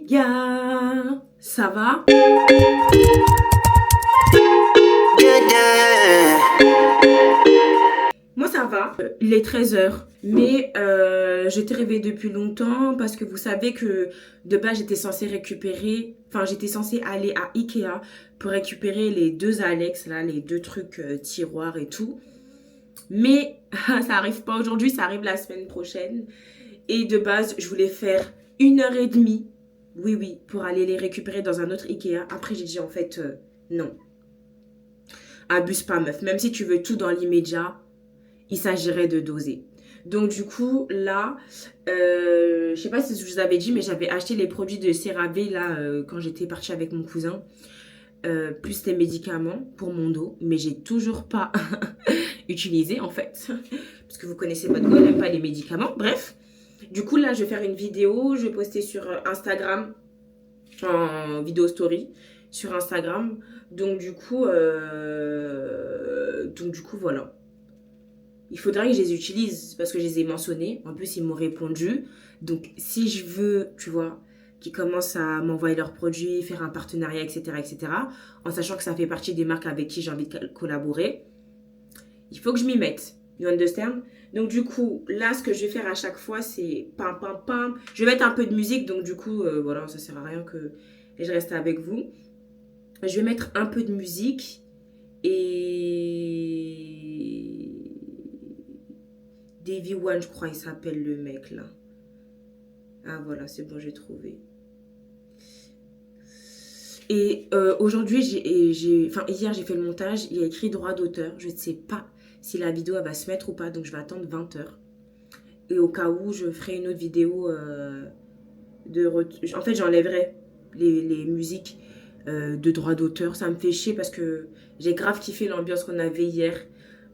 gars, ça va? Moi ça va, il est 13 h, mais j'étais réveillée depuis longtemps parce que vous savez que de base j'étais censée récupérer, enfin j'étais censée aller à Ikea pour récupérer les deux Alex, là, les deux trucs tiroirs et tout. Mais ça arrive pas aujourd'hui, ça arrive la semaine prochaine. Et de base, je voulais faire 1 h 30, oui, pour aller les récupérer dans un autre Ikea. Après, j'ai dit en fait, non. Abuse pas, meuf. Même si tu veux tout dans l'immédiat, il s'agirait de doser. Donc du coup, là, je sais pas si je vous avais dit, mais j'avais acheté les produits de CeraVe, là, quand j'étais partie avec mon cousin. Plus les médicaments pour mon dos. Mais j'ai toujours pas utilisé, en fait. Parce que vous connaissez votre go, elle n'aime pas les médicaments. Bref. Du coup, là, je vais faire une vidéo. Je vais poster sur Instagram, en vidéo story, sur Instagram. Donc, du coup, voilà. Il faudra que je les utilise parce que je les ai mentionnés. En plus, ils m'ont répondu. Donc, si je veux, tu vois, qu'ils commencent à m'envoyer leurs produits, faire un partenariat, etc., en sachant que ça fait partie des marques avec qui j'ai envie de collaborer, il faut que je m'y mette. You understand? Donc du coup, là, ce que je vais faire à chaque fois, c'est pam, pam, pam. Je vais mettre un peu de musique, donc du coup, voilà, ça sert à rien que je reste avec vous. Je vais mettre un peu de musique et... Davy One, je crois, il s'appelle le mec, là. Ah, voilà, c'est bon, j'ai trouvé. Et aujourd'hui, hier, j'ai fait le montage. Il y a écrit droit d'auteur. Je ne sais pas si la vidéo elle va se mettre ou pas, donc je vais attendre 20 h. Et au cas où, je ferai une autre vidéo en fait, j'enlèverai les musiques de droit d'auteur. Ça me fait chier parce que j'ai grave kiffé l'ambiance qu'on avait hier.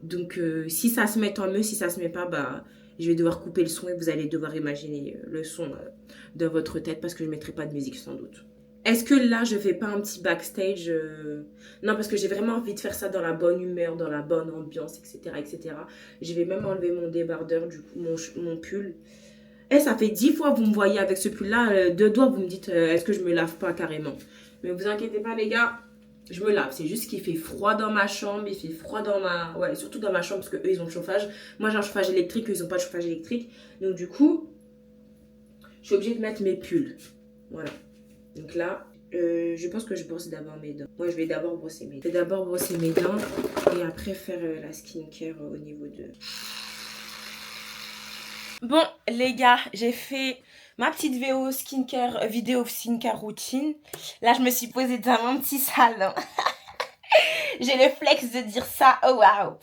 Donc, si ça se met, tant mieux. Si ça se met pas, bah, je vais devoir couper le son et vous allez devoir imaginer le son dans votre tête parce que je ne mettrai pas de musique sans doute. Est-ce que là, je fais pas un petit backstage Non, parce que j'ai vraiment envie de faire ça dans la bonne humeur, dans la bonne ambiance, etc., etc. Je vais même enlever mon débardeur, du coup, mon pull. Eh, ça fait 10 fois que vous me voyez avec ce pull-là. Deux doigts, vous me dites, est-ce que je me lave pas carrément? Mais vous inquiétez pas, les gars. Je me lave. C'est juste qu'il fait froid dans ma chambre. Il fait froid dans ma... Ouais, surtout dans ma chambre, parce qu'eux, ils ont le chauffage. Moi, j'ai un chauffage électrique. Eux, ils ont pas de chauffage électrique. Donc, du coup, je suis obligée de mettre mes pulls. Voilà. Donc là, je pense que je brosse d'abord mes dents. Moi, je vais d'abord brosser mes dents. Je vais d'abord brosser mes dents et après faire la skincare au niveau de... Bon, les gars, j'ai fait ma petite vidéo skincare routine. Là, je me suis posée dans mon petit salon. J'ai le flex de dire ça. Oh, waouh.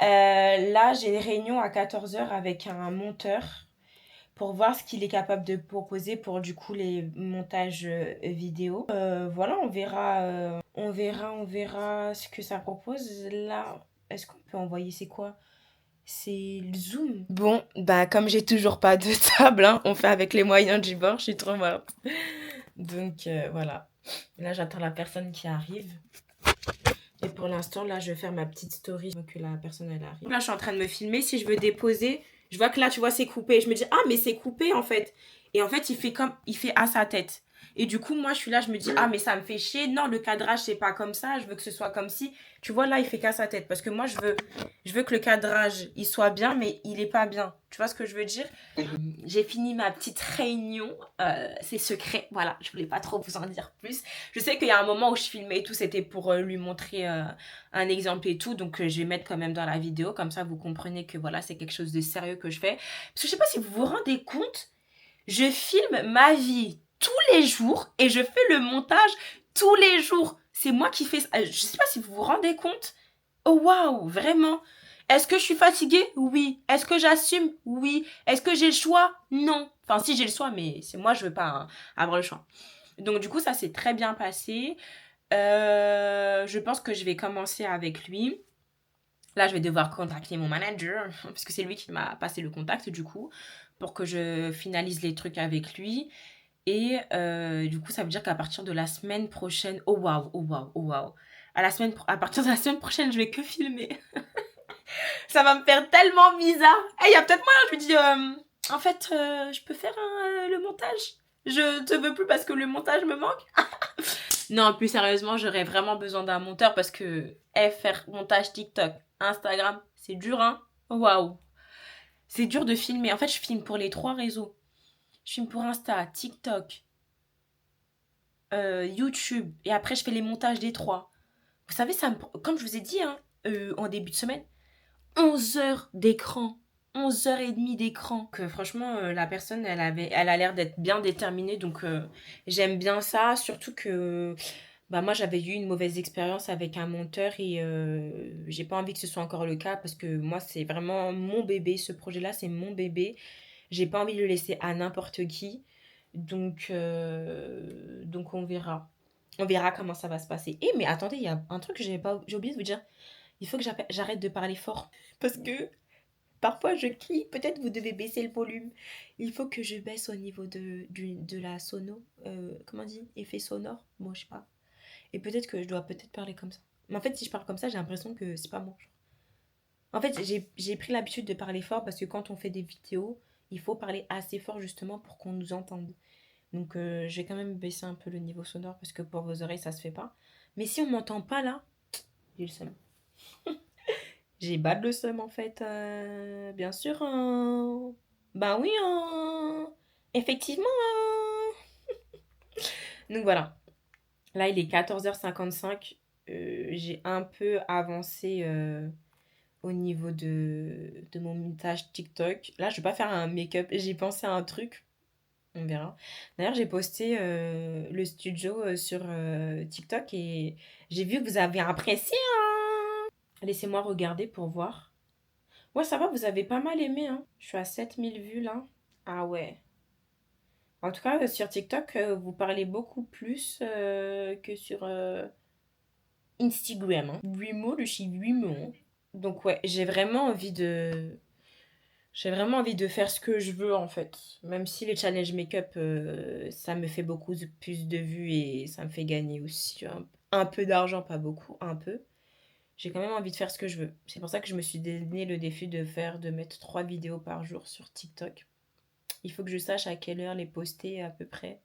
Là, j'ai une réunion à 14 h avec un monteur pour voir ce qu'il est capable de proposer pour du coup les montages vidéo. Voilà, on verra ce que ça propose. Là, est-ce qu'on peut envoyer, c'est quoi? C'est le Zoom. Bon, bah comme j'ai toujours pas de table, hein, on fait avec les moyens du bord, je suis trop morte. Donc voilà. Là, j'attends la personne qui arrive. Et pour l'instant, là, je vais faire ma petite story que la personne, elle arrive. Là, je suis en train de me filmer. Si je veux déposer, je vois que là, tu vois, c'est coupé. Je me dis, ah, mais c'est coupé, en fait. Et en fait, il fait à sa tête. Et du coup, moi, je suis là, je me dis, ah, mais ça me fait chier. Non, le cadrage, c'est pas comme ça. Je veux que ce soit comme si. Tu vois, là, il fait qu'à sa tête. Parce que moi, je veux que le cadrage, il soit bien, mais il est pas bien. Tu vois ce que je veux dire? J'ai fini ma petite réunion. C'est secret. Voilà, je voulais pas trop vous en dire plus. Je sais qu'il y a un moment où je filmais et tout, c'était pour lui montrer un exemple et tout. Donc, je vais mettre quand même dans la vidéo. Comme ça, vous comprenez que voilà, c'est quelque chose de sérieux que je fais. Parce que je sais pas si vous vous rendez compte, je filme ma vie tous les jours et je fais le montage tous les jours. C'est moi qui fais ça. Je sais pas si vous vous rendez compte. Oh waouh, vraiment. Est-ce que je suis fatiguée? Oui. Est-ce que j'assume? Oui. Est-ce que j'ai le choix? Non. Enfin, si j'ai le choix, mais c'est moi, je veux pas avoir le choix. Donc, du coup, ça s'est très bien passé. Je pense que je vais commencer avec lui. Là, je vais devoir contacter mon manager, parce que c'est lui qui m'a passé le contact, du coup, pour que je finalise les trucs avec lui. Et du coup, ça veut dire qu'à partir de la semaine prochaine... Oh waouh, oh waouh, oh waouh. À partir de la semaine prochaine, je vais que filmer. Ça va me faire tellement bizarre. Il y a peut-être moyen, je lui dis, en fait, je peux faire le montage. Je te veux plus parce que le montage me manque. Non, plus sérieusement, j'aurais vraiment besoin d'un monteur parce que faire montage TikTok, Instagram, c'est dur, hein. Waouh. C'est dur de filmer. En fait, je filme pour les 3 réseaux. Je filme pour Insta, TikTok, YouTube. Et après, je fais les montages des 3. Vous savez, comme je vous ai dit hein, en début de semaine, 11 heures d'écran. 11h30 d'écran. Que franchement, la personne, elle a l'air d'être bien déterminée. Donc, j'aime bien ça. Surtout que bah, moi, j'avais eu une mauvaise expérience avec un monteur et j'ai pas envie que ce soit encore le cas parce que moi, c'est vraiment mon bébé. Ce projet-là, c'est mon bébé. J'ai pas envie de le laisser à n'importe qui. Donc on verra. On verra comment ça va se passer. Mais attendez, il y a un truc que j'ai oublié de vous dire. Il faut que j'arrête de parler fort. Parce que parfois je crie. Peut-être vous devez baisser le volume. Il faut que je baisse au niveau de la sono. Comment on dit? Effet sonore. Bon, je sais pas. Et peut-être que je dois peut-être parler comme ça. Mais en fait, si je parle comme ça, j'ai l'impression que c'est pas moi. En fait, j'ai pris l'habitude de parler fort parce que quand on fait des vidéos, il faut parler assez fort justement pour qu'on nous entende. Donc, je vais quand même baisser un peu le niveau sonore parce que pour vos oreilles, ça se fait pas. Mais si on m'entend pas là, j'ai le seum. J'ai bad le seum en fait. Bien sûr. Ben oui. Effectivement. Donc voilà. Là, il est 14h55. J'ai un peu avancé au niveau de mon montage TikTok. Là, je vais pas faire un make-up. J'ai pensé à un truc. On verra. D'ailleurs, j'ai posté le studio sur TikTok et j'ai vu que vous avez apprécié, hein. Laissez-moi regarder pour voir. Ouais, ça va, vous avez pas mal aimé, hein. Je suis à 7000 vues là. Ah ouais. En tout cas, sur TikTok, vous parlez beaucoup plus que sur Instagram, hein. 8 mots, le chiffre 8 mots, hein. Donc ouais, j'ai vraiment envie de faire ce que je veux en fait. Même si les challenges make-up, ça me fait beaucoup plus de vues et ça me fait gagner aussi un peu d'argent, pas beaucoup, un peu. J'ai quand même envie de faire ce que je veux. C'est pour ça que je me suis donné le défi de mettre 3 vidéos par jour sur TikTok. Il faut que je sache à quelle heure les poster à peu près.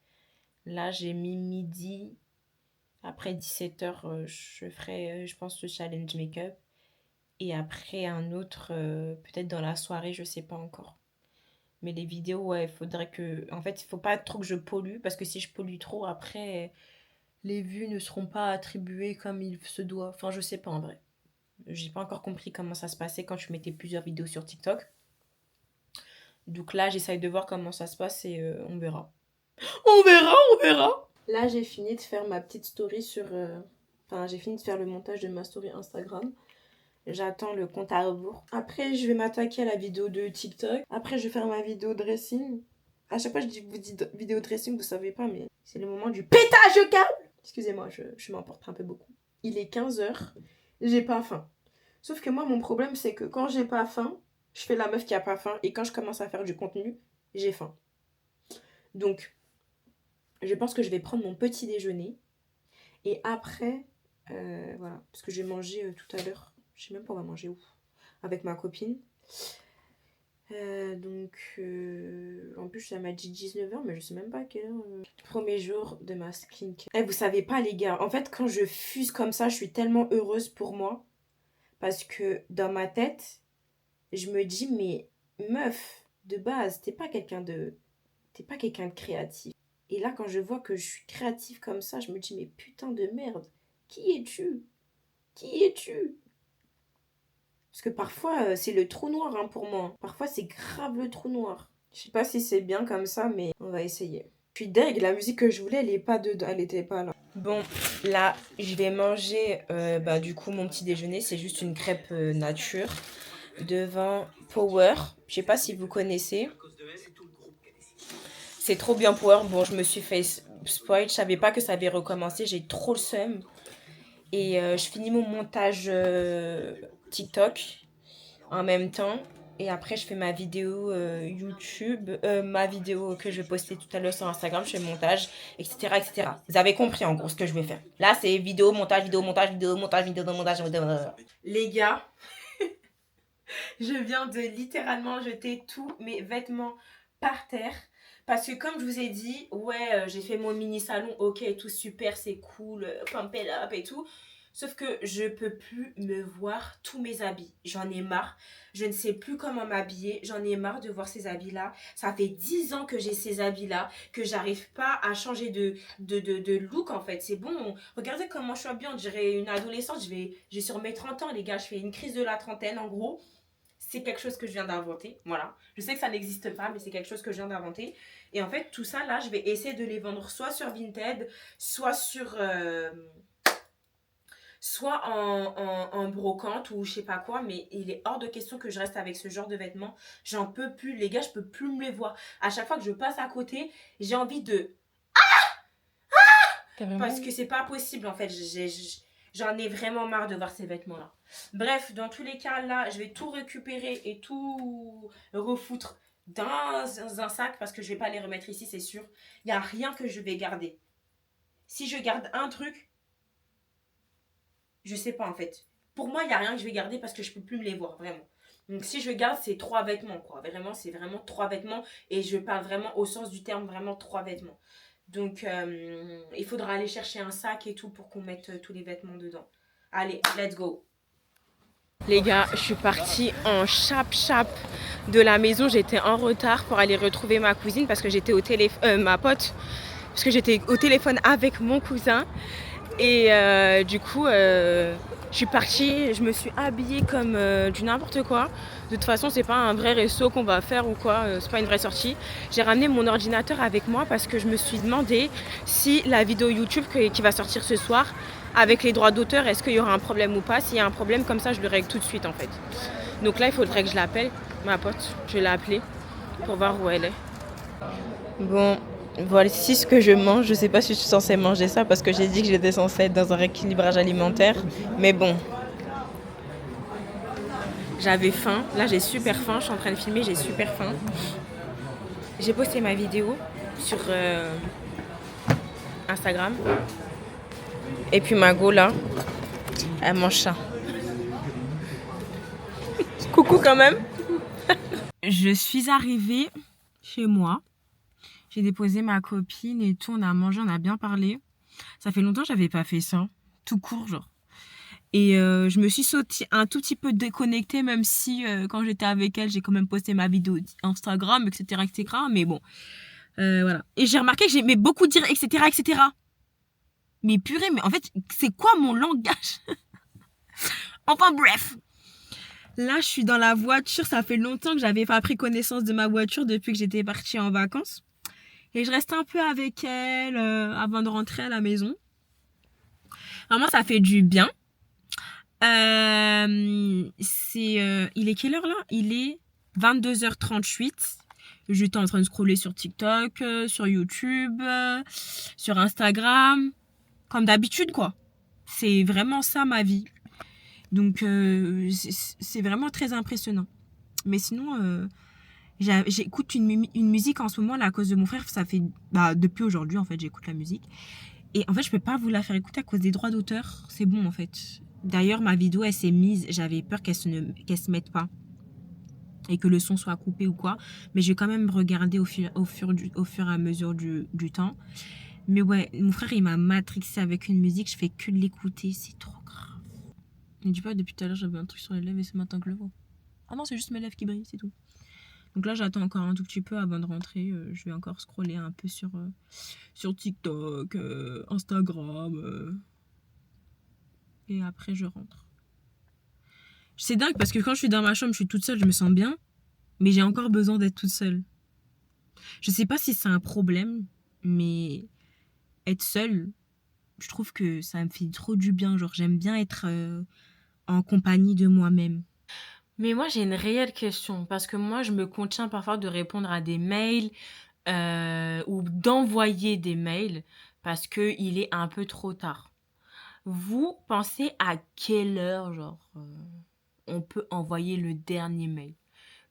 Là, j'ai mis midi. Après 17h, je ferai, je pense, le challenge make-up. Et après, un autre, peut-être dans la soirée, je sais pas encore. Mais les vidéos, ouais, il faudrait que. En fait, il faut pas trop que je pollue, parce que si je pollue trop, après, les vues ne seront pas attribuées comme il se doit. Enfin, je sais pas en vrai. J'ai pas encore compris comment ça se passait quand je mettais plusieurs vidéos sur TikTok. Donc là, j'essaye de voir comment ça se passe et on verra. On verra, on verra! Là, j'ai fini de faire ma petite story sur. Enfin, j'ai fini de faire le montage de ma story Instagram. J'attends le compte à rebours. Après, je vais m'attaquer à la vidéo de TikTok. Après, je vais faire ma vidéo dressing. À chaque fois, vous dis vidéo dressing, vous savez pas, mais c'est le moment du pétage de câble. Excusez-moi, je m'emporte un peu beaucoup. Il est 15h, j'ai pas faim. Sauf que moi, mon problème, c'est que quand j'ai pas faim, je fais la meuf qui a pas faim. Et quand je commence à faire du contenu, j'ai faim. Donc, je pense que je vais prendre mon petit déjeuner. Et après, voilà, parce que j'ai mangé tout à l'heure. Je sais même pas on va manger où. Avec ma copine. En plus, ça m'a dit 19h, mais je sais même pas à quelle heure. Premier jour de ma skincare. Vous savez pas, les gars, en fait, quand je fuse comme ça, je suis tellement heureuse pour moi. Parce que dans ma tête, je me dis, mais meuf, de base, t'es pas quelqu'un de créatif. Et là, quand je vois que je suis créative comme ça, je me dis, mais putain de merde, qui es-tu? Qui es-tu? Parce que parfois, c'est le trou noir hein, pour moi. Parfois, c'est grave le trou noir. Je sais pas si c'est bien comme ça, mais on va essayer. Puis deg, la musique que je voulais, elle est pas dedans, elle était pas là. Bon, là, je vais manger, du coup, mon petit déjeuner. C'est juste une crêpe nature devant Power. Je sais pas si vous connaissez. C'est trop bien Power. Bon, je me suis fait spoil. Je savais pas que ça avait recommencé. J'ai trop le seum. Et je finis mon montage TikTok en même temps. Et après, je fais ma vidéo YouTube, ma vidéo que je vais poster tout à l'heure sur Instagram, je fais le montage, etc., etc. Vous avez compris en gros ce que je vais faire. Là, c'est vidéo, montage, vidéo, montage, vidéo, montage, vidéo, montage, vidéo. Les gars, je viens de littéralement jeter tous mes vêtements par terre Parce que comme je vous ai dit, ouais, j'ai fait mon mini salon, ok, tout super, c'est cool, pump it up et tout. Sauf que je peux plus me voir tous mes habits. J'en ai marre. Je ne sais plus comment m'habiller. J'en ai marre de voir ces habits-là. Ça fait 10 ans que j'ai ces habits-là, que j'arrive pas à changer de look en fait. C'est bon. Regardez comment je suis habillée. On dirait une adolescente. J'ai sur mes 30 ans, les gars. Je fais une crise de la trentaine en gros. C'est quelque chose que je viens d'inventer. Voilà. Je sais que ça n'existe pas, mais c'est quelque chose que je viens d'inventer. Et en fait, tout ça, là, je vais essayer de les vendre soit sur Vinted, soit sur... soit en brocante ou je sais pas quoi, mais il est hors de question que je reste avec ce genre de vêtements. J'en peux plus, les gars, je peux plus me les voir. À chaque fois que je passe à côté, j'ai envie de... Parce que c'est pas possible en fait. J'en ai vraiment marre de voir ces vêtements-là. Bref, dans tous les cas, là, je vais tout récupérer et tout refoutre dans un sac parce que je vais pas les remettre ici, c'est sûr. Il n'y a rien que je vais garder. Si je garde un truc, je sais pas en fait. Pour moi, il n'y a rien que je vais garder parce que je peux plus me les voir, vraiment. Donc si je garde, c'est 3 vêtements, quoi. Vraiment, c'est vraiment 3 vêtements. Et je parle vraiment au sens du terme, vraiment 3 vêtements. Donc il faudra aller chercher un sac et tout pour qu'on mette tous les vêtements dedans. Allez, let's go. Les gars, je suis partie en chap-chap de la maison. J'étais en retard pour aller retrouver ma cousine parce que j'étais au téléphone, ma pote, parce que j'étais au téléphone avec mon cousin. Et du coup, je suis partie, je me suis habillée comme du n'importe quoi. De toute façon, c'est pas un vrai resto qu'on va faire ou quoi, c'est pas une vraie sortie. J'ai ramené mon ordinateur avec moi parce que je me suis demandé si la vidéo YouTube qui va sortir ce soir, avec les droits d'auteur, est-ce qu'il y aura un problème ou pas. S'il y a un problème, comme ça, je le règle tout de suite en fait. Donc là, il faudrait que je l'appelle, ma pote. Je vais l'appeler pour voir où elle est. Bon, voici ce que je mange. Je sais pas si je suis censée manger ça parce que j'ai dit que j'étais censée être dans un rééquilibrage alimentaire. Mais bon. J'avais faim. Là, j'ai super faim. Je suis en train de filmer, j'ai super faim. J'ai posté ma vidéo sur Instagram. Et puis Mago, là, elle mange ça. Coucou quand même. Je suis arrivée chez moi. J'ai déposé ma copine et tout. On a mangé, on a bien parlé. Ça fait longtemps que j'avais pas fait ça. Tout court, genre. Et je me suis un tout petit peu déconnectée, même si quand j'étais avec elle, j'ai quand même posté ma vidéo Instagram, etc. etc. Mais bon, voilà. Et j'ai remarqué que j'aimais beaucoup dire etc. etc. Mais purée, mais en fait, c'est quoi mon langage? Enfin bref. Là, je suis dans la voiture. Ça fait longtemps que j'avais pas pris connaissance de ma voiture depuis que j'étais partie en vacances. Et je reste un peu avec elle avant de rentrer à la maison. Vraiment, ça fait du bien. Il est quelle heure là? Il est 22h38. J'étais en train de scroller sur TikTok, sur YouTube, sur Instagram. Comme d'habitude, quoi. C'est vraiment ça ma vie. Donc, c'est vraiment très impressionnant. Mais sinon, j'écoute une musique en ce moment là, à cause de mon frère. Ça fait depuis aujourd'hui, en fait, j'écoute la musique. Et en fait, je peux pas vous la faire écouter à cause des droits d'auteur. C'est bon, en fait. D'ailleurs, ma vidéo, elle s'est mise. J'avais peur qu'elle se mette pas. Et que le son soit coupé ou quoi. Mais je vais quand même regarder au fur et à mesure du temps. Mais ouais, mon frère, il m'a matrixé avec une musique. Je fais que de l'écouter. C'est trop grave. Ne dis pas, depuis tout à l'heure, j'avais un truc sur les lèvres et c'est maintenant que je le vois. Ah non, c'est juste mes lèvres qui brillent, c'est tout. Donc là, j'attends encore un tout petit peu avant de rentrer. Je vais encore scroller un peu sur TikTok, Instagram. Et après, je rentre. C'est dingue parce que quand je suis dans ma chambre, je suis toute seule, je me sens bien. Mais j'ai encore besoin d'être toute seule. Je sais pas si c'est un problème, mais être seule, je trouve que ça me fait trop du bien. Genre, j'aime bien être en compagnie de moi-même. Mais moi, j'ai une réelle question parce que moi, je me contiens parfois de répondre à des mails ou d'envoyer des mails parce qu'il est un peu trop tard. Vous pensez à quelle heure, genre, on peut envoyer le dernier mail?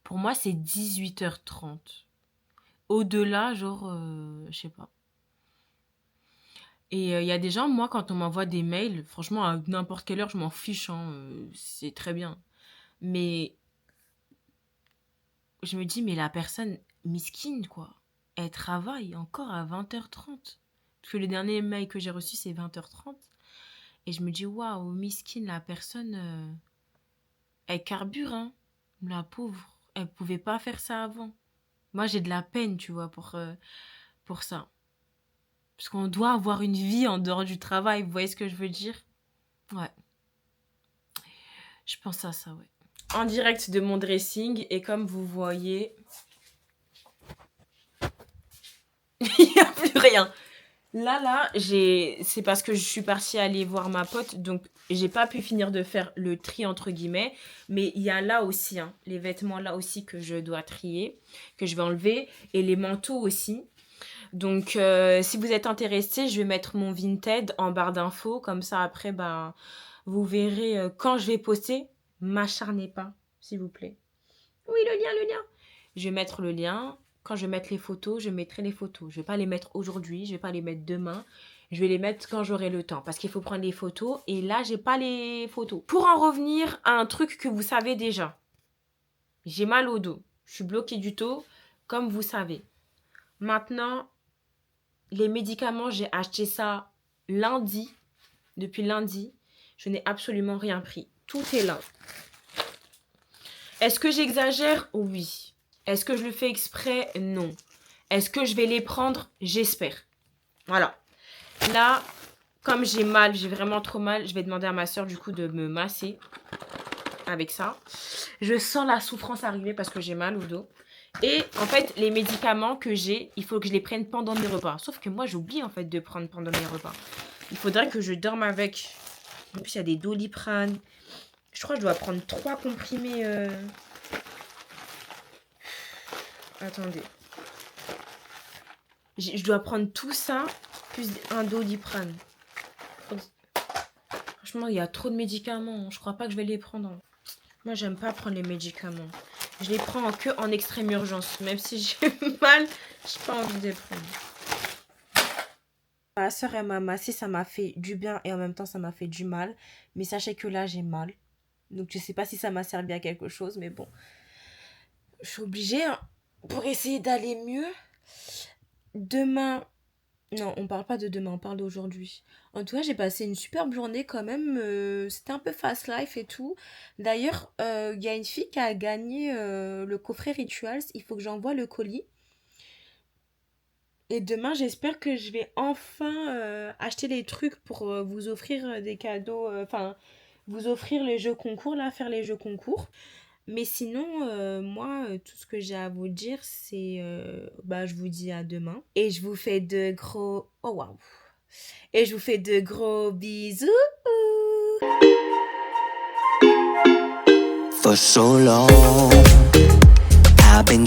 Pour moi, c'est 18h30. Au-delà, genre, je sais pas. Et il y a des gens, moi, quand on m'envoie des mails, franchement, à n'importe quelle heure, je m'en fiche, hein, c'est très bien. Mais je me dis, mais la personne, miskine, quoi. elle travaille encore à 20h30. Parce que le dernier mail que j'ai reçu, c'est 20h30. Et je me dis, waouh, miskin, la personne, elle carbure, hein. La pauvre, elle pouvait pas faire ça avant. Moi, j'ai de la peine, tu vois, pour ça. Parce qu'on doit avoir une vie en dehors du travail, vous voyez ce que je veux dire? Ouais, je pense à ça, ouais. En direct de mon dressing, et comme vous voyez, il n'y a plus rien. Là, c'est parce que je suis partie aller voir ma pote, donc j'ai pas pu finir de faire le tri entre guillemets, mais il y a là aussi, hein, les vêtements là aussi que je dois trier, que je vais enlever, et les manteaux aussi. Donc si vous êtes intéressé, je vais mettre mon Vinted en barre d'infos, comme ça après, ben, vous verrez quand je vais poster. M'acharnez pas, s'il vous plaît. Oui, le lien. Je vais mettre le lien. Quand je vais mettre les photos, je mettrai les photos. Je vais pas les mettre aujourd'hui, je vais pas les mettre demain. Je vais les mettre quand j'aurai le temps. Parce qu'il faut prendre les photos. Et là, j'ai pas les photos. Pour en revenir à un truc que vous savez déjà. J'ai mal au dos. Je suis bloquée du dos, comme vous savez. Maintenant, les médicaments, j'ai acheté ça lundi. Depuis lundi, je n'ai absolument rien pris. Tout est là. Est-ce que j'exagère? Oui. Est-ce que je le fais exprès? Non. Est-ce que je vais les prendre? J'espère. Voilà. Là, comme j'ai mal, j'ai vraiment trop mal, je vais demander à ma soeur du coup de me masser avec ça. Je sens la souffrance arriver parce que j'ai mal au dos. Et en fait, les médicaments que j'ai, il faut que je les prenne pendant mes repas. Sauf que moi, j'oublie en fait de prendre pendant mes repas. Il faudrait que je dorme avec. En plus, il y a des Doliprane. Je crois que je dois prendre 3 comprimés. Attendez. Je dois prendre tout ça, plus un Doliprane. Franchement, il y a trop de médicaments. Je crois pas que je vais les prendre. Moi, j'aime pas prendre les médicaments. Je les prends que en extrême urgence. Même si j'ai mal, j'ai pas envie de les prendre. Ma soeur, elle m'a massé, ça m'a fait du bien et en même temps, ça m'a fait du mal. Mais sachez que là, j'ai mal. Donc, je sais pas si ça m'a servi à quelque chose, mais bon. Je suis obligée, hein, pour essayer d'aller mieux. Demain, non, on parle pas de demain, on parle d'aujourd'hui. En tout cas, j'ai passé une superbe journée quand même. C'était un peu fast life et tout. D'ailleurs, il y a une fille qui a gagné le coffret Rituals. Il faut que j'envoie le colis. Et demain, j'espère que je vais enfin acheter les trucs pour vous offrir des cadeaux. Enfin, vous offrir les jeux concours, là, faire les jeux concours. Mais sinon, moi, tout ce que j'ai à vous dire, c'est... bah, je vous dis à demain. Et je vous fais de gros... Oh, waouh! Et je vous fais de gros bisous! For so long, I've been